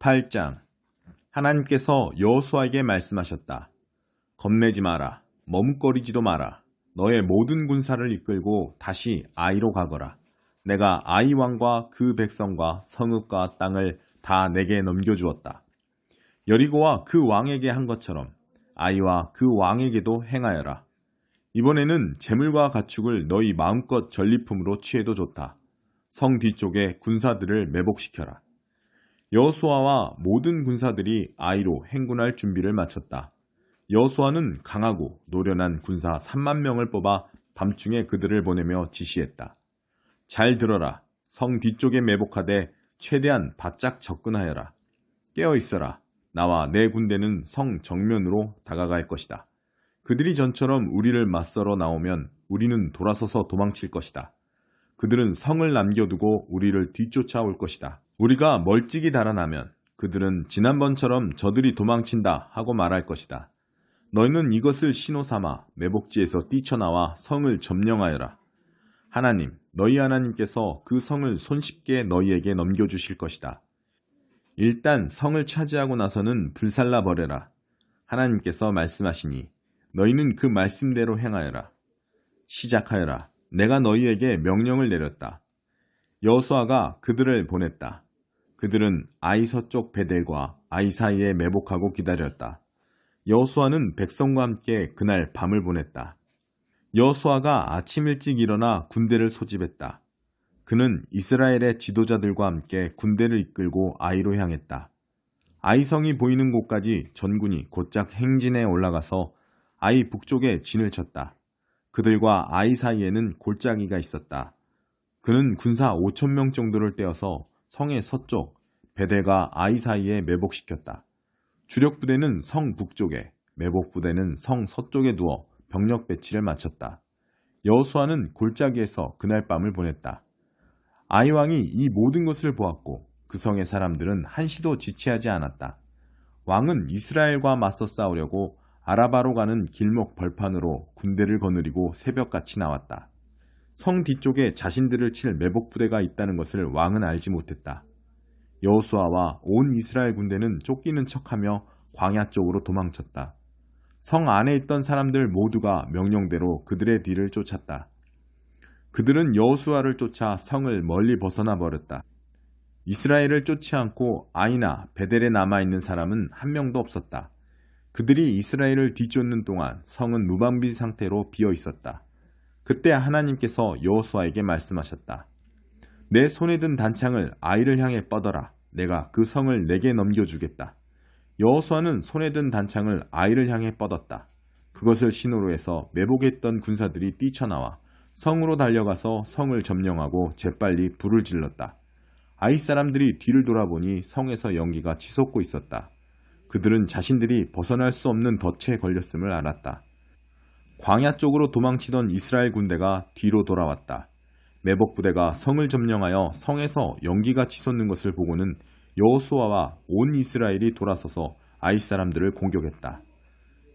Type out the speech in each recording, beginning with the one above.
8장. 하나님께서 여호수아에게 말씀하셨다. 겁내지 마라. 머뭇거리지도 마라. 너의 모든 군사를 이끌고 다시 아이로 가거라. 내가 아이 왕과 그 백성과 성읍과 땅을 다 내게 넘겨주었다. 여리고와 그 왕에게 한 것처럼 아이와 그 왕에게도 행하여라. 이번에는 재물과 가축을 너희 마음껏 전리품으로 취해도 좋다. 성 뒤쪽에 군사들을 매복시켜라. 여호수아와 모든 군사들이 아이로 행군할 준비를 마쳤다. 여호수아는 강하고 노련한 군사 3만 명을 뽑아 밤중에 그들을 보내며 지시했다. 잘 들어라. 성 뒤쪽에 매복하되 최대한 바짝 접근하여라. 깨어 있어라. 나와 내 군대는 성 정면으로 다가갈 것이다. 그들이 전처럼 우리를 맞서러 나오면 우리는 돌아서서 도망칠 것이다. 그들은 성을 남겨두고 우리를 뒤쫓아올 것이다. 우리가 멀찍이 달아나면 그들은 지난번처럼 저들이 도망친다 하고 말할 것이다. 너희는 이것을 신호 삼아 매복지에서 뛰쳐나와 성을 점령하여라. 하나님, 너희 하나님께서 그 성을 손쉽게 너희에게 넘겨주실 것이다. 일단 성을 차지하고 나서는 불살라 버려라. 하나님께서 말씀하시니 너희는 그 말씀대로 행하여라. 시작하여라. 내가 너희에게 명령을 내렸다. 여호수아가 그들을 보냈다. 그들은 아이 서쪽 베델과 아이 사이에 매복하고 기다렸다. 여호수아는 백성과 함께 그날 밤을 보냈다. 여호수아가 아침 일찍 일어나 군대를 소집했다. 그는 이스라엘의 지도자들과 함께 군대를 이끌고 아이로 향했다. 아이성이 보이는 곳까지 전군이 곧장 행진해 올라가서 아이 북쪽에 진을 쳤다. 그들과 아이 사이에는 골짜기가 있었다. 그는 군사 5,000명 정도를 떼어서 성의 서쪽, 베델과 아이 사이에 매복시켰다. 주력 부대는 성 북쪽에, 매복 부대는 성 서쪽에 두어 병력 배치를 마쳤다. 여호수아는 골짜기에서 그날 밤을 보냈다. 아이 왕이 이 모든 것을 보았고 그 성의 사람들은 한시도 지체하지 않았다. 왕은 이스라엘과 맞서 싸우려고 아라바로 가는 길목 벌판으로 군대를 거느리고 새벽같이 나왔다. 성 뒤쪽에 자신들을 칠 매복부대가 있다는 것을 왕은 알지 못했다. 여호수아와 온 이스라엘 군대는 쫓기는 척하며 광야 쪽으로 도망쳤다. 성 안에 있던 사람들 모두가 명령대로 그들의 뒤를 쫓았다. 그들은 여호수아를 쫓아 성을 멀리 벗어나 버렸다. 이스라엘을 쫓지 않고 아이나 베델에 남아있는 사람은 한 명도 없었다. 그들이 이스라엘을 뒤쫓는 동안 성은 무방비 상태로 비어 있었다. 그때 하나님께서 여호수아에게 말씀하셨다. 내 손에 든 단창을 아이를 향해 뻗어라. 내가 그 성을 내게 넘겨주겠다. 여호수아는 손에 든 단창을 아이를 향해 뻗었다. 그것을 신호로 해서 매복했던 군사들이 뛰쳐나와 성으로 달려가서 성을 점령하고 재빨리 불을 질렀다. 아이 사람들이 뒤를 돌아보니 성에서 연기가 치솟고 있었다. 그들은 자신들이 벗어날 수 없는 덫에 걸렸음을 알았다. 광야 쪽으로 도망치던 이스라엘 군대가 뒤로 돌아왔다. 매복부대가 성을 점령하여 성에서 연기가 치솟는 것을 보고는 여호수아와 온 이스라엘이 돌아서서 아이 사람들을 공격했다.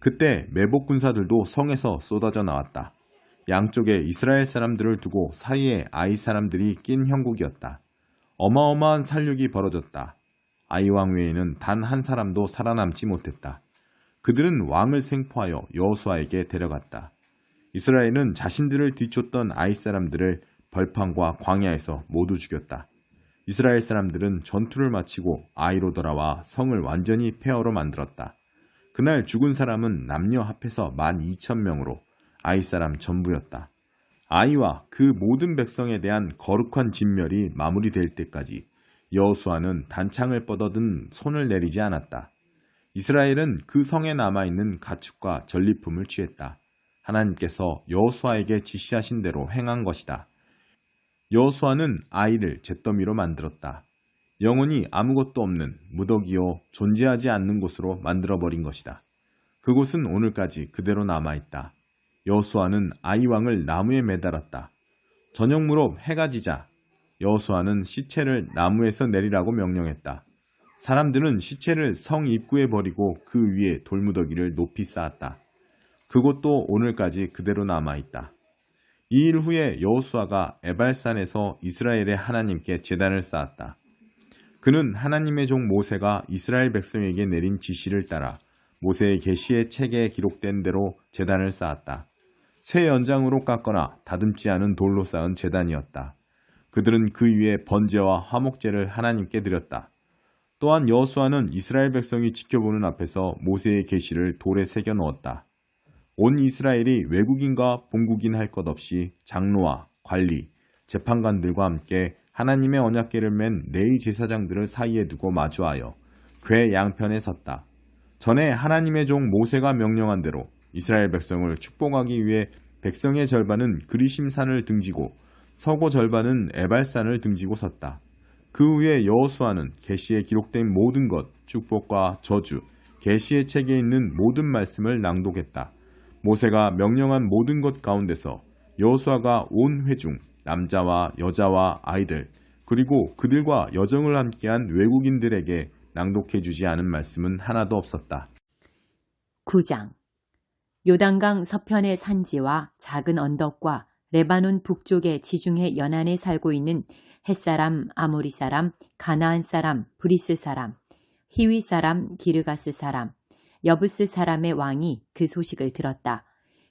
그때 매복 군사들도 성에서 쏟아져 나왔다. 양쪽에 이스라엘 사람들을 두고 사이에 아이 사람들이 낀 형국이었다. 어마어마한 살육이 벌어졌다. 아이 왕 외에는 단 한 사람도 살아남지 못했다. 그들은 왕을 생포하여 여호수아에게 데려갔다. 이스라엘은 자신들을 뒤쫓던 아이 사람들을 벌판과 광야에서 모두 죽였다. 이스라엘 사람들은 전투를 마치고 아이로 돌아와 성을 완전히 폐허로 만들었다. 그날 죽은 사람은 남녀 합해서 12,000명으로 아이 사람 전부였다. 아이와 그 모든 백성에 대한 거룩한 진멸이 마무리될 때까지 여호수아는 단창을 뻗어든 손을 내리지 않았다. 이스라엘은 그 성에 남아있는 가축과 전리품을 취했다. 하나님께서 여호수아에게 지시하신 대로 행한 것이다. 여호수아는 아이를 잿더미로 만들었다. 영원히 아무것도 없는 무더기요 존재하지 않는 곳으로 만들어버린 것이다. 그곳은 오늘까지 그대로 남아있다. 여호수아는 아이 왕을 나무에 매달았다. 저녁 무렵 해가 지자 여호수아는 시체를 나무에서 내리라고 명령했다. 사람들은 시체를 성 입구에 버리고 그 위에 돌무더기를 높이 쌓았다. 그곳도 오늘까지 그대로 남아있다. 이 일 후에 여호수아가 에발산에서 이스라엘의 하나님께 제단을 쌓았다. 그는 하나님의 종 모세가 이스라엘 백성에게 내린 지시를 따라 모세의 계시의 책에 기록된 대로 제단을 쌓았다. 쇠 연장으로 깎거나 다듬지 않은 돌로 쌓은 제단이었다. 그들은 그 위에 번제와 화목제를 하나님께 드렸다. 또한 여호수아는 이스라엘 백성이 지켜보는 앞에서 모세의 계시를 돌에 새겨 넣었다. 온 이스라엘이 외국인과 본국인 할 것 없이 장로와 관리, 재판관들과 함께 하나님의 언약궤를 맨 레위 제사장들을 사이에 두고 마주하여 궤 양편에 섰다. 전에 하나님의 종 모세가 명령한 대로 이스라엘 백성을 축복하기 위해 백성의 절반은 그리심산을 등지고 서고 절반은 에발산을 등지고 섰다. 그 후에 여호수아는 계시에 기록된 모든 것, 축복과 저주, 계시의 책에 있는 모든 말씀을 낭독했다. 모세가 명령한 모든 것 가운데서 여호수아가 온 회중, 남자와 여자와 아이들, 그리고 그들과 여정을 함께한 외국인들에게 낭독해주지 않은 말씀은 하나도 없었다. 9장 요단강 서편의 산지와 작은 언덕과 레바논 북쪽의 지중해 연안에 살고 있는 헷사람, 아모리 사람, 가나안 사람, 브리스 사람, 히위 사람, 기르가스 사람, 여부스 사람의 왕이 그 소식을 들었다.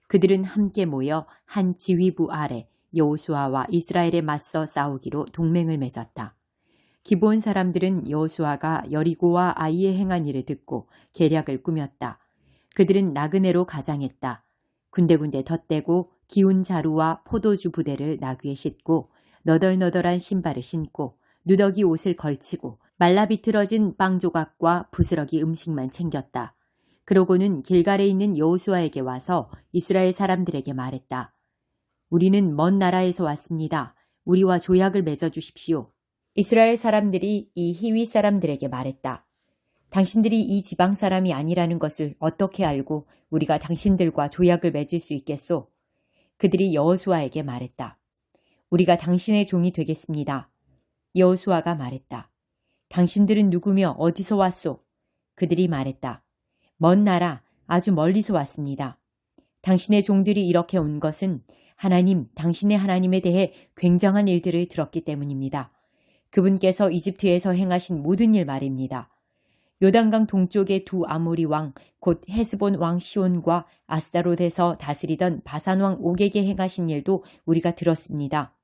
그들은 함께 모여 한 지휘부 아래 여호수아와 이스라엘에 맞서 싸우기로 동맹을 맺었다. 기브온 사람들은 여호수아가 여리고와 아이에 행한 일을 듣고 계략을 꾸몄다. 그들은 나그네로 가장했다. 군데군데 덧대고 기운 자루와 포도주 부대를 나귀에 싣고 너덜너덜한 신발을 신고 누더기 옷을 걸치고 말라 비틀어진 빵 조각과 부스러기 음식만 챙겼다. 그러고는 길갈에 있는 여호수아에게 와서 이스라엘 사람들에게 말했다. 우리는 먼 나라에서 왔습니다. 우리와 조약을 맺어 주십시오. 이스라엘 사람들이 이 히위 사람들에게 말했다. 당신들이 이 지방 사람이 아니라는 것을 어떻게 알고 우리가 당신들과 조약을 맺을 수 있겠소? 그들이 여호수아에게 말했다. 우리가 당신의 종이 되겠습니다. 여호수아가 말했다. 당신들은 누구며 어디서 왔소? 그들이 말했다. 먼 나라, 아주 멀리서 왔습니다. 당신의 종들이 이렇게 온 것은 하나님, 당신의 하나님에 대해 굉장한 일들을 들었기 때문입니다. 그분께서 이집트에서 행하신 모든 일 말입니다. 요단강 동쪽의 두 아모리 왕, 곧 헤스본 왕 시온과 아스다롯에서 다스리던 바산 왕 옥에게 행하신 일도 우리가 들었습니다.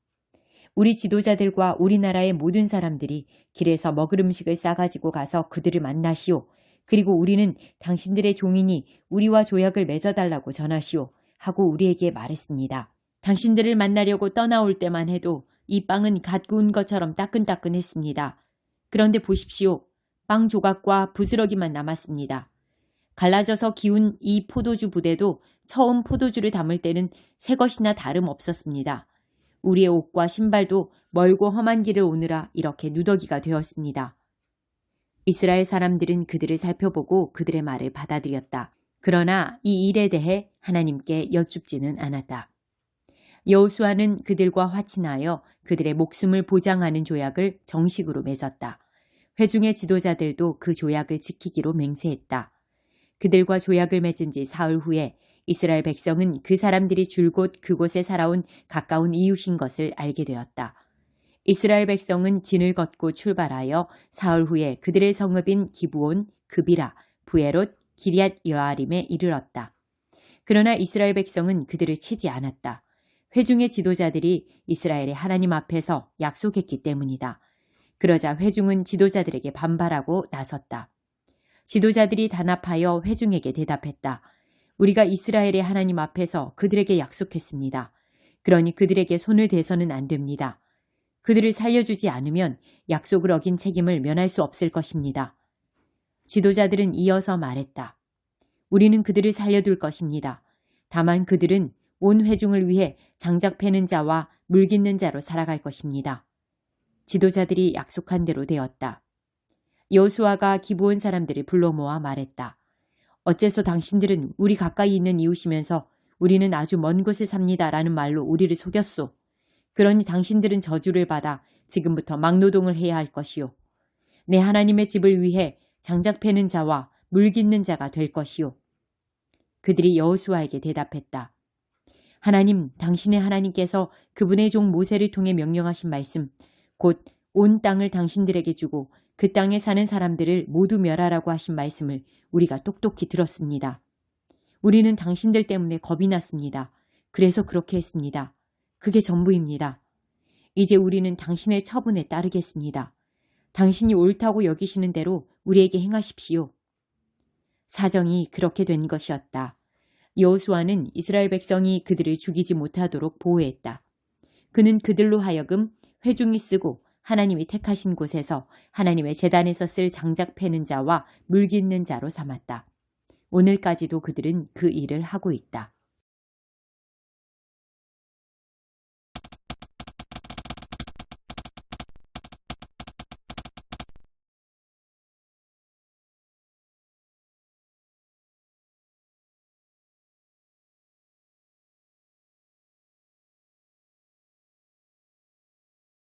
우리 지도자들과 우리나라의 모든 사람들이 길에서 먹을 음식을 싸가지고 가서 그들을 만나시오. 그리고 우리는 당신들의 종이니 우리와 조약을 맺어달라고 전하시오. 하고 우리에게 말했습니다. 당신들을 만나려고 떠나올 때만 해도 이 빵은 갓 구운 것처럼 따끈따끈했습니다. 그런데 보십시오. 빵 조각과 부스러기만 남았습니다. 갈라져서 기운 이 포도주 부대도 처음 포도주를 담을 때는 새 것이나 다름없었습니다. 우리의 옷과 신발도 멀고 험한 길을 오느라 이렇게 누더기가 되었습니다. 이스라엘 사람들은 그들을 살펴보고 그들의 말을 받아들였다. 그러나 이 일에 대해 하나님께 여쭙지는 않았다. 여호수아는 그들과 화친하여 그들의 목숨을 보장하는 조약을 정식으로 맺었다. 회중의 지도자들도 그 조약을 지키기로 맹세했다. 그들과 조약을 맺은 지 사흘 후에 이스라엘 백성은 그 사람들이 줄곧 그곳에 살아온 가까운 이웃인 것을 알게 되었다. 이스라엘 백성은 진을 걷고 출발하여 사흘 후에 그들의 성읍인 기브온, 그비라, 부에롯, 기리앗 여아림에 이르렀다. 그러나 이스라엘 백성은 그들을 치지 않았다. 회중의 지도자들이 이스라엘의 하나님 앞에서 약속했기 때문이다. 그러자 회중은 지도자들에게 반발하고 나섰다. 지도자들이 단합하여 회중에게 대답했다. 우리가 이스라엘의 하나님 앞에서 그들에게 약속했습니다. 그러니 그들에게 손을 대서는 안 됩니다. 그들을 살려주지 않으면 약속을 어긴 책임을 면할 수 없을 것입니다. 지도자들은 이어서 말했다. 우리는 그들을 살려둘 것입니다. 다만 그들은 온 회중을 위해 장작 패는 자와 물 깃는 자로 살아갈 것입니다. 지도자들이 약속한 대로 되었다. 여호수아가 기브온 사람들을 불러 모아 말했다. 어째서 당신들은 우리 가까이 있는 이웃이면서 우리는 아주 먼 곳에 삽니다 라는 말로 우리를 속였소. 그러니 당신들은 저주를 받아 지금부터 막노동을 해야 할 것이요. 내 하나님의 집을 위해 장작 패는 자와 물 깃는 자가 될 것이요. 그들이 여호수아에게 대답했다. 하나님, 당신의 하나님께서 그분의 종 모세를 통해 명령하신 말씀, 곧 온 땅을 당신들에게 주고 그 땅에 사는 사람들을 모두 멸하라고 하신 말씀을 우리가 똑똑히 들었습니다. 우리는 당신들 때문에 겁이 났습니다. 그래서 그렇게 했습니다. 그게 전부입니다. 이제 우리는 당신의 처분에 따르겠습니다. 당신이 옳다고 여기시는 대로 우리에게 행하십시오. 사정이 그렇게 된 것이었다. 여호수아는 이스라엘 백성이 그들을 죽이지 못하도록 보호했다. 그는 그들로 하여금 회중이 쓰고 하나님이 택하신 곳에서 하나님의 제단에서 쓸 장작 패는 자와 물 깃는 자로 삼았다. 오늘까지도 그들은 그 일을 하고 있다.